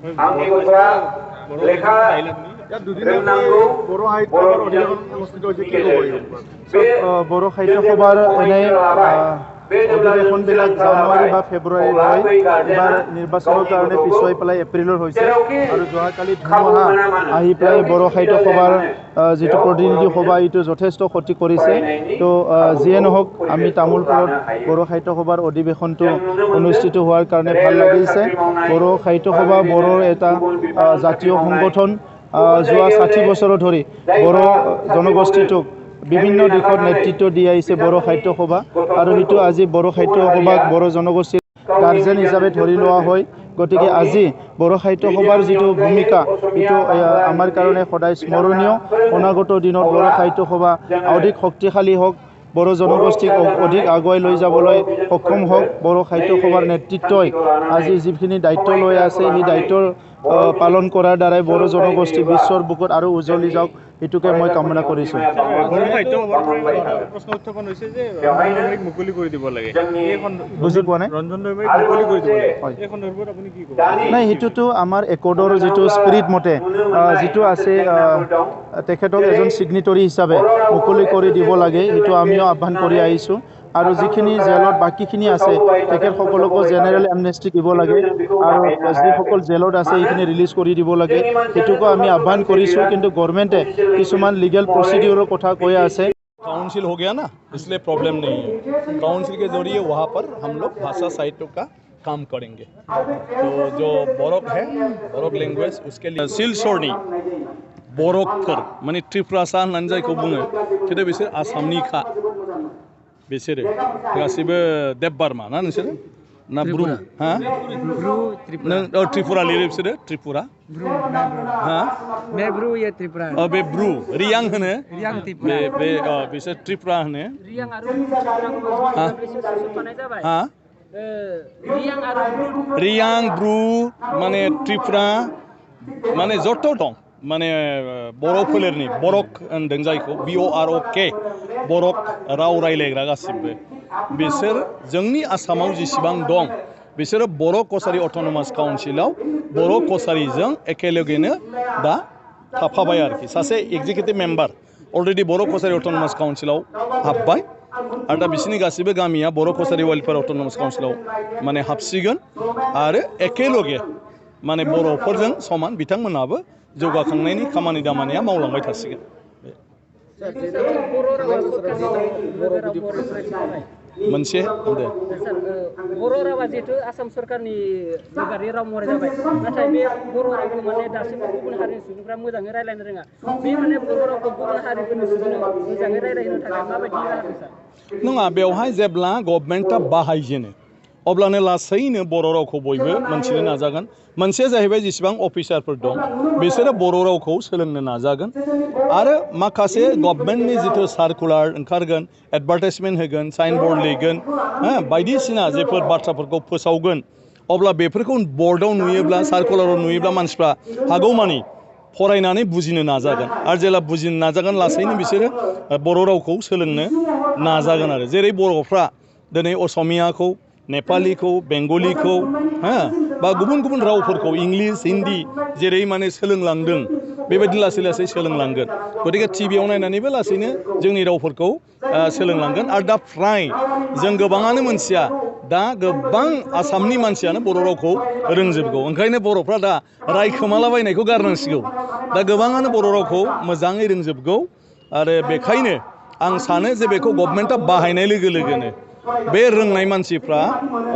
आंनि गथ'आ लेखा रोंनांगौ बर' बर'नि गेजेरजों बे बर' साहित्य सभार एनै অধিবেশন বিলাক জানুৱাৰী বা ফেব্ৰুৱাৰীত হয় এবাৰ নিৰ্বাচনৰ কাৰণে পিছুৱাই পেলাই এপ্ৰিলৰ হৈছে আৰু যোৱাকালি ধুমুহা আহি পেলাই বড়ো সাহিত্য সভাৰ যিটো প্ৰতিনিধি সভা এইটো যথেষ্ট ক্ষতি কৰিছে তো যিয়ে নহওক আমি তামোলপুৰত বড়ো সাহিত্য সভাৰ অধিবেশনটো অনুষ্ঠিত হোৱাৰ কাৰণে ভাল লাগিছে বড়ো সাহিত্য সভা বড়োৰ এটা জাতীয় সংগঠন যোৱা 60 বছৰ ধৰি বড়ো জনগোষ্ঠীটোক বিভিন্ন দিশত নেতৃত্ব দি আহিছে বড়ো সাহিত্য সভা আৰু সেইটো আজি বড়ো সাহিত্য সভাক বড়ো জনগোষ্ঠীৰ গাৰ্জেন হিচাপে ধৰি লোৱা হয় গতিকে আজি বড়ো সাহিত্য সভাৰ যিটো ভূমিকা এইটো আমাৰ কাৰণে সদায় স্মৰণীয় অনাগত দিনত বড়ো সাহিত্য সভা অধিক শক্তিশালী হওক বড়ো জনগোষ্ঠীক অধিক আগুৱাই লৈ যাবলৈ সক্ষম হওক বড়ো সাহিত্য সভাৰ নেতৃত্বই আজি যিখিনি দায়িত্ব লৈ আছে সেই দায়িত্বৰ পালন কৰাৰ দ্বাৰাই বড়ো জনগোষ্ঠী বিশ্বৰ বুকুত আৰু উজ্বলি যাওক এটুকে মই কামনা কৰিছো প্ৰশ্ন উত্থাপন হৈছে যে ৰঞ্জন দৈমাৰীক মুকলি কৰি দিব লাগে বুজি পোৱা নাই ৰঞ্জন দৈমাৰীক মুকলি কৰি দিব লাগে এই সন্দৰ্ভত আপুনি কি ক'ব নাই হেতুটো আমাৰ একৰ্ডৰ যিটো স্পিৰিট মতে যিটো আছে তেখেতক এজন সিগনেটৰী হিচাপে মুকলি কৰি দিব লাগে হেতু আমিও আহ্বান কৰি আহিছো আৰু যিখিনি জেলত বাকিখিনি আছে তেখেতসকলকো জেনেৰেল এমনেষ্টি দিব লাগে আৰু যিসকল জেলত আছে এইখিনি ৰিলিজ কৰি দিব লাগে হেতুকো আমি আহ্বান কৰিছোঁ কিন্তু গভৰ্ণমেণ্টে কিছুমান লিগেল প্ৰচিডিউৰৰ কথা কৈ আছে काउंसिल हो गया ना इसलिए प्रॉब्लम नहीं है काउंसिल के जरिए वहाँ पर हम लोग भाषा साहित्य का काम करेंगे तो जो बोरक है बोरक लैंग्वेज उसके लिए सिलसरनी बरकफोर माने त्रिपुरासा होननानै जायखौ बुङो खिन्थु बिसोर आसामनि खा बिसोरो गासिबो देब बारमा ना नोंसोरो ना ब्रु हा नों त्रिपुरा लिरो बिसोरो त्रिपुरा हा मैं ब्रू या त्रिपुरा बे ब्रु रियां होनो बे बिसोर त्रिपुरा होनो रियां आरो रियां ब्रु माने त्रिपुरा माने जत दं माने बर' फोलेरनि बरक होनदों जायखौ BOROK बरक राव रायलायग्रा गासिबो बिसोर जोंनि आसामाव जेसेबां दं बिसोरो बर' कसारि अट'नमास काउन्सिलाव बर' कसारिजों एकेलगेनो दा थाफाबाय आरोखि सासे एग्जिकिउटिभ मेम्बार अलरेडि बर' कसारि अट'नमास काउन्सिलाव हाबबाय आरो दा बिसोरनि गासिबो गामिया बर' कसारि वेलफेयार अट'नमास काउन्सिलाव माने हाबसिगोन आरो एकेलगे माने बर'फोरजों समान बिथांमोनाबो जौगाखांनायनि खामानि दामानिया मावलांबाय थासिगोन मोनसे दे बर' रावा जिहेतु आसाम सरकारनि लोगोआरि राव महरै जाबाय नाथाय बे बर' रावखौ माने दासिमबो गुबुन हारिनि सुबुंफ्रा मोजाङै रायलायनो रोङा बे माने बर' रावखौ गुबुन हारिफोरनि सुबुंनो मोजाङै रायलायनो थाखाय माबायदि राहा सार नङा बेवहाय जेब्ला गभर्नमेन्टआ बाहायजेनो अब्लानो लासैनो बर' रावखौ बयबो मोनथिनो नाजागोन मोनसे जाहैबाय जेसेबां अफिसारफोर दं बिसोरो बर' रावखौ सोलोंनो नाजागोन आरो माखासे गभर्नमेन्टनि जिथु सार्कुलार ओंखारगोन एडभार्टाइजमेन्ट होगोन साइनबोर्ड लिरगोन बायदिसिना जेफोर बाथ्राफोरखौ फोसावगोन अब्ला बेफोरखौ बर्डआव नुयोब्ला सार्कुलाराव नुयोब्ला मानसिफ्रा हागौमानि फरायनानै बुजिनो नाजागोन आरो जेला बुजिनो नाजागोन लासैनो बिसोरो बर' रावखौ सोलोंनो नाजागोन आरो जेरै बर'फ्रा दिनै असमियाखौ नेपालीखौ बेंगलिखौ बा गुबुन गुबुन रावफोरखौ इंलिश हिन्दी जेरै माने सोलोंलांदों बेबायदि लासै लासै सोलोंलांगोन गतिके टिभियाव नायनानैबो लासैनो जोंनि रावफोरखौ सोलोंलांगोन आरो दा फ्राय जों गोबाङानो मोनथिया दा गोबां आसामनि मानसियानो बर' रावखौ रोंजोबगौ ओंखायनो बर'फ्रा दा रायखोमालाबायनायखौ गारनांसिगौ दा गोबाङानो बर' रावखौ मोजाङै रोंजोबगौ आरो बेखायनो आं सानो जे बेखौ गभर्नमेन्टआ बाहायनाय लोगो लोगोनो बे रोंनाय मानसिफ्रा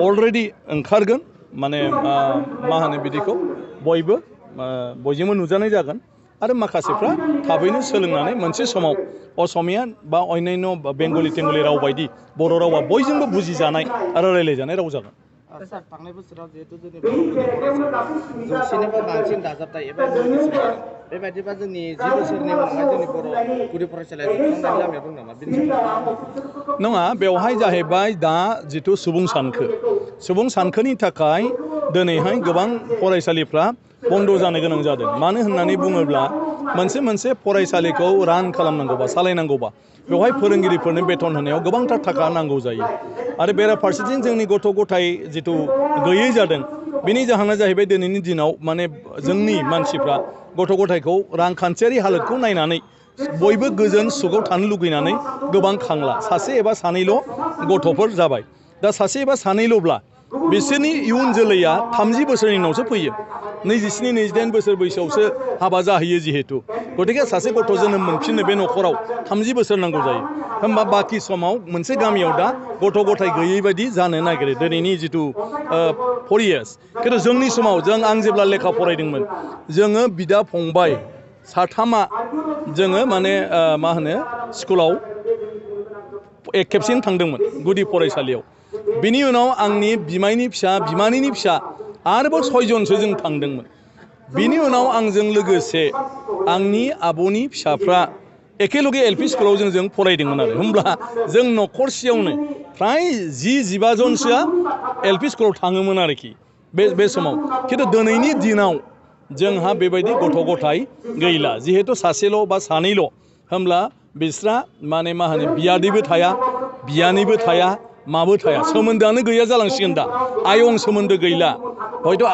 अलरेडि ओंखारगोन माने मा होनो बिदिखौ बयजोंबो नुजानाय जागोन आरो माखासेफ्रा थाबैनो सोलोंनानै मोनसे समाव असमिया बा अन्यान्य बेंगलि तेंगलि राव बायदि बर' रावा बयजोंबो बुजिजानाय आरो रायलायजानाय राव जागोन सार थांनाय बोसोराव जिहेतु जोंनि जौसेनिफ्राय बांसिन दाजाबथाय एबा बेबायदिबा जोंनि 10 बोसोरनि उनावहाय जोंनि बर' गुदि फरायसालिया जोबस्रांनायनि लामायाव दं नामा नङा बेवहाय जाहैबाय दा जिथु सुबुं सानखोनि थाखाय दिनैहाय गोबां फरायसालिफ्रा बन्द' जानो गोनां जादों मानो होननानै बुङोब्ला मोनसे मोनसे फरायसालिखौ रान खालामनांगौबा सालायनांगौबा बेवहाय फोरोंगिरिफोरनो बेथन होनायाव गोबांथार थाखा नांगौ जायो आरो बेराफारसेथिं जोंनि गथ' गथाय जिथु गैयै जादों बेनि जाहोना जाहैबाय दिनैनि दिनाव माने जोंनि मानसिफ्रा गथ' गथायखौ रांखान्थियारि हालोदखौ नायनानै बयबो गोजोन सुखआव थानो लुगैनानै गोबां खांला सासे एबा सानैल' गथ'फोर जाबाय दा सासे एबा सानैल'ब्ला बिसोरनि इयुन जोलैया 30 बोसोरनि उनावसो फैयो 27 28 बोसोर बैसोआवसो हाबा जाहैयो जिहेतु गतिके सासे गथ' जोनोम मोनफिननो बे न'खराव 30 बोसोर नांगौ जायो होमबा बाखि समाव मोनसे गामियाव दा गथ' गथाय गैयै बायदि जानो नागिरो दिनैनि जिथु 4 years खिन्थु जोंनि समाव आं जेब्ला लेखा फरायदोंमोन जोङो बिदा फंबाय साथामा जोङो माने मा होनो स्कुलाव खेबसेनो थांदोंमोन गुदि फरायसालियाव बिनि उनाव आंनि बिमायनि फिसा बिमानैनि फिसा आरोबाव 6 जनसो जों थांदोंमोन बिनि उनाव आंजों लोगोसे आंनि आब'नि फिसाफ्रा एखेलगे एलपि स्कुलाव जों फरायदोंमोन आरो होमब्ला जों न'खरसेयावनो फ्राय 10-15 जनसोआ एलपि स्कुलाव थाङोमोन आरोखि बे समाव खिन्थु दिनैनि दिनाव जोंहा बेबायदि गथ' गथाय गैला जिहेतु सासेल' बा सानैल' होमब्ला बिस्रा माने मा होनो बियादैबो थाया बियानैबो थाया माबो थाया सोमोन्दोआनो गैया जालांसिगोन दा आयं सोमोन्दो गैला हयथ'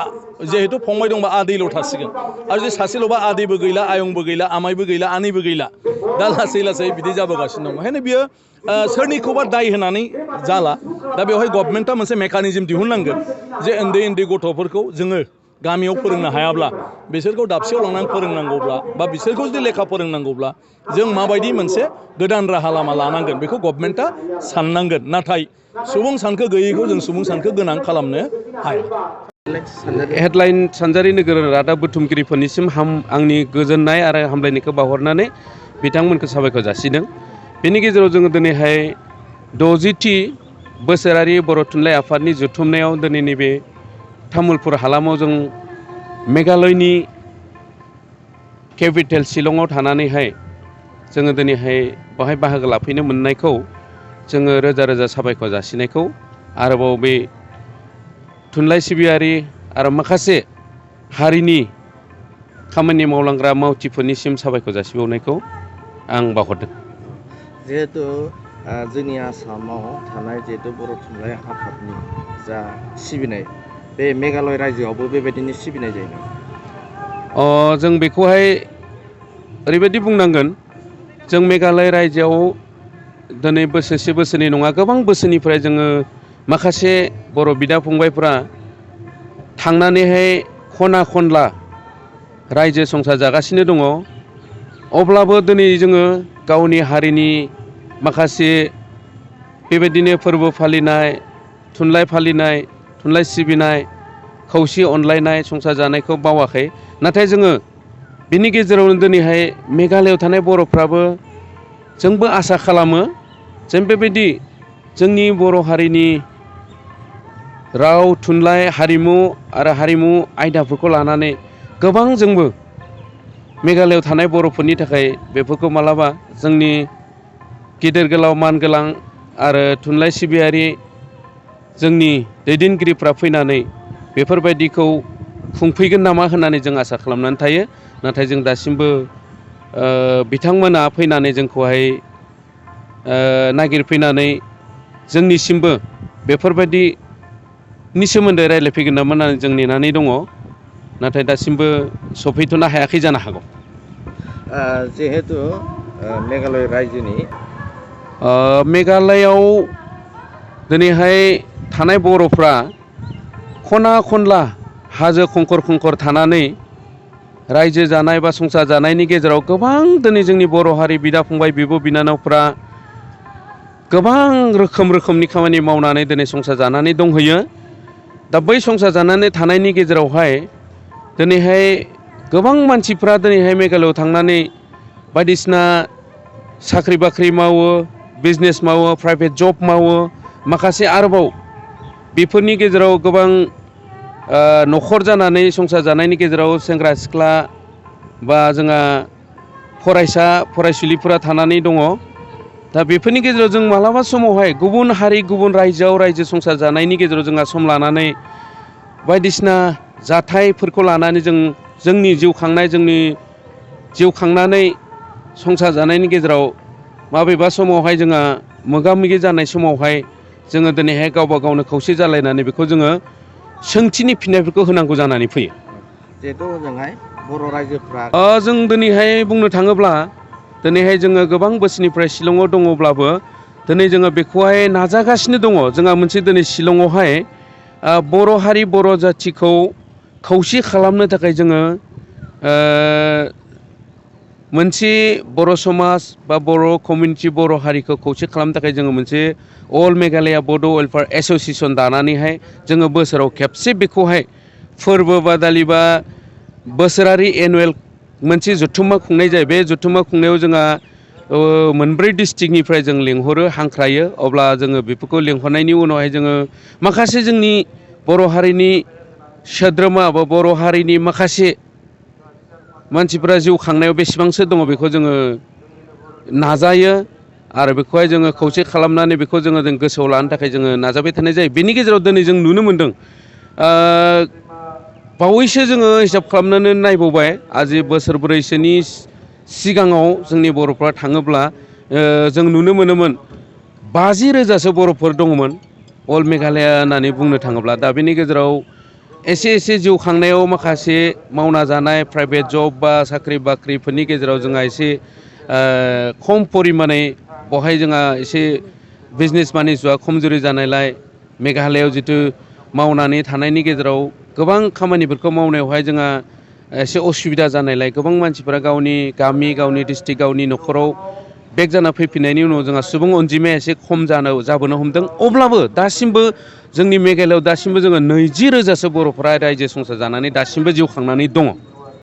जिहेतु फंबाय दंबा आदैल' थासिगोन आरो जुदि सासेल'बा आदैबो गैला आयंबो गैला आमायबो गैला आनैबो गैला दा लासै लासै बिदि जाबोगासिनो दं ओंखायनो बियो सोरनिखौबा दाय होनानै जाला दा बेवहाय गभर्नमेन्टआ मोनसे मेकानिजम दिहुननांगोन जे उन्दै उन्दै गथ'फोरखौ जोङो गामियाव फोरोंनो हायाब्ला बिसोरखौ दाबसेयाव लांनानै फोरोंनांगौब्ला बा बिसोरखौ जुदि लेखा फोरोंनांगौब्ला जों माबायदि मोनसे गोदान राहा लामा लानांगोन बेखौ गभर्नमेन्टआ साननांगोन नाथाय सुबुं सानखो गैयैखौ जों सुबुं सानखो गोनां खालामनो हाया हेडलाइन सानजारि नोगोर रादाब बुथुमगिरिफोरनिसिम आंनि गोजोननाय आरो हामलायनायखौ बावहरनानै बिथांमोनखौ साबायखर जासिदों बेनि गेजेराव जोङो दिनैहाय 60थि बोसोरारि बर' थुनलाइ आफादनि जथुमनायाव दिनै नैबे तामुलपुर हालामाव जों मेघालयनि केपिटेल शिलंआव थानानैहाय जोङो दिनैहाय बेवहाय बाहागो लाफैनो मोननायखौ जोङो रोजा रोजा साबायखर जासिनायखौ आरोबाव बे थुनलाइ सिबियारि आरो माखासे हारिनि खामानि मावलांग्रा मावथिफोरनिसिम साबायखर जासिबावनायखौ आं बावहरदों जिहेतु जोंनि आसामाव थानाय जिहेतु बर' थुनलाइ आफादनि जा सिबिनाय बे मेघालय रायजोआवबो बेबायदिनो सिबिनाय जायो जों बेखौहाय ओरैबायदि बुंनांगोन जों मेघालय रायजोआव दिनै बोसोरसे बोसोरनै नङा गोबां बोसोरनिफ्राय जोङो माखासे बर' बिदा फंबायफ्रा थांनानैहाय खना खनला रायजो संसार जागासिनो दङ अब्लाबो दिनै जोङो गावनि हारिनि माखासे बेबायदिनो फोरबो फालिनाय थुनलाइ सिबिनाय खौसे अनलायनाय संसार जानायखौ बावाखै नाथाय जोङो बिनि गेजेरावनो दिनैहाय मेघालयआव थानाय बर'फ्राबो जोंबो आसा खालामो जों बेबायदि जोंनि बर' हारिनि राव थुनलाइ हारिमु आरो हारिमु आयदाफोरखौ लानानै गोबां जोंबो मेघालयआव थानाय बर'फोरनि थाखाय बेफोरखौ मालाबा जोंनि गिदिर गोलाव मानगोनां आरो थुनलाइ सिबियारि जोंनि दैदेनगिरिफ्रा फैनानै बेफोरबायदिखौ खुंफैगोन नामा होननानै जों आसा खालामनानै थायो नाथाय जों दासिमबो बिथांमोना फैनानै जोंखौहाय नागिरफैनानै जोंनिसिमबो बेफोरबायदिनि सोमोन्दै रायज्लायफैगोन नामा होननानै जों नेनानै दङ नाथाय दासिमबो सफैथ'नो हायाखै जानो हागौ जिहेतु मेघालय रायजोनि मेघालयआव दिनैहाय थानाय बर'फ्रा खना खनला हाजो खंखर खंखर थानानै रायजो जानाय बा संसार जानायनि गेजेराव गोबां दिनै जोंनि बर' हारि बिदा फंबाय बिब' बिनानावफ्रा गोबां रोखोमनि खामानि मावनानै दिनै संसार जानानै दंहैयो दा बै संसार जानानै थानायनि गेजेरावहाय दिनैहाय गोबां मानसिफ्रा दिनैहाय मेघालयआव थांनानै बायदिसिना साख्रि बाख्रि मावो बिजनेस मावो प्राइभेट जब मावो माखासे आरोबाव बेफोरनि गेजेराव गोबां न'खर जानानै संसार जानायनि गेजेराव सेंग्रा सिख्ला बा जोंहा फरायसा फरायसुलिफोरा थानानै दङ दा बेफोरनि गेजेराव जों मालाबा समावहाय गुबुन हारि गुबुन रायजोआव रायजो संसार जानायनि गेजेराव जोंहा सम लानानै बायदिसिना जाथायफोरखौ लानानै जों जोंनि जिउ खांनाय जोंनि जिउ खांनानै संसार जानायनि गेजेराव माबेबा समावहाय जोंहा मोगा मोगि जानाय समावहाय जोङो दिनैहाय गावबा गावनो खौसे जालायनानै बेखौ जोङो सोंथिनि फिननायफोरखौ होनांगौ जानानै फैयो। जिहेथु ओजोंहाय बर' रायजोफ्रा जों दिनैहाय बुंनो थाङोब्ला दिनैहाय जोङो गोबां बोसोरनिफ्राय शिलंआव दङब्लाबो दिनै जोङो बेखौहाय नाजागासिनो दङ। जोंहा मोनसे दिनै शिलंआवहाय बर' हारि बर' जाथिखौ खौसे खालामनो थाखाय जोङो मोनसे बर' समाज बा बर' कमिउनिटि बर' हारिखौ खौसे खालामनो थाखाय जोङो मोनसे अल मेघालया बड' वेलफेयार एस'सिएसन दानानैहाय जोङो बोसोराव खेबसे बेखौहाय फोरबो बादालि बा बोसोरारि एनुवेल मोनसे जथुम्मा खुंनाय जायो। बे जथुम्मा खुंनायाव जोंहा मोनब्रै डिस्ट्रिक्टनिफ्राय जों लिंहरो हांख्रायो। अब्ला जोङो बेफोरखौ लिंहरनायनि उनावहाय जोङो माखासे जोंनि बर' हारिनि सोद्रोमा बा बर' हारिनि माखासे मानसिफोरा जिउ खांनायाव बेसेबांसो दङ बेखौ जोङो नाजायो आरो बेखौहाय जोङो खौसे खालामनानै बेखौ जों गोसोआव लानो थाखाय जोङो नाजाबाय थानाय जायो। बेनि गेजेराव दिनै जों नुनो मोनदों बावैसो जोङो हिसाब खालामनानै नायबावबाय आजि बोसोरब्रैसोनि सिगाङाव जोंनि बर'फ्रा थाङोब्ला जों नुनो मोनोमोन 50,000सो बर'फोर दङमोन अल मेघालया होननानै बुंनो थाङोब्ला। दा बेनि गेजेराव एसे एसे जिउ खांनायाव माखासे मावना जानाय प्राइभेट जब बा साख्रि बाख्रिफोरनि गेजेराव जोंहा एसे खम परिमानै बेवहाय जोंहा एसे बिजनेस मानिसुआ खमजुरि जानायलाय मेघालयआव जिथु मावनानै थानायनि गेजेराव गोबां खामानिफोरखौ मावनायावहाय जोंहा एसे असुबिदा जानायलाय गोबां मानसिफोरा गावनि गामि गावनि डिस्ट्रिक्ट गावनि न'खराव बेक जाना फैफिननायनि उनाव जोंहा सुबुं अनजिमाया एसे खम जाबोनो हमदों। अब्लाबो दासिमबो जोंनि मेघालयआव दासिमबो जोङो 20,000सो बर'फोरा रायजो संसार जानानै दासिमबो जिउ खांनानै दङ।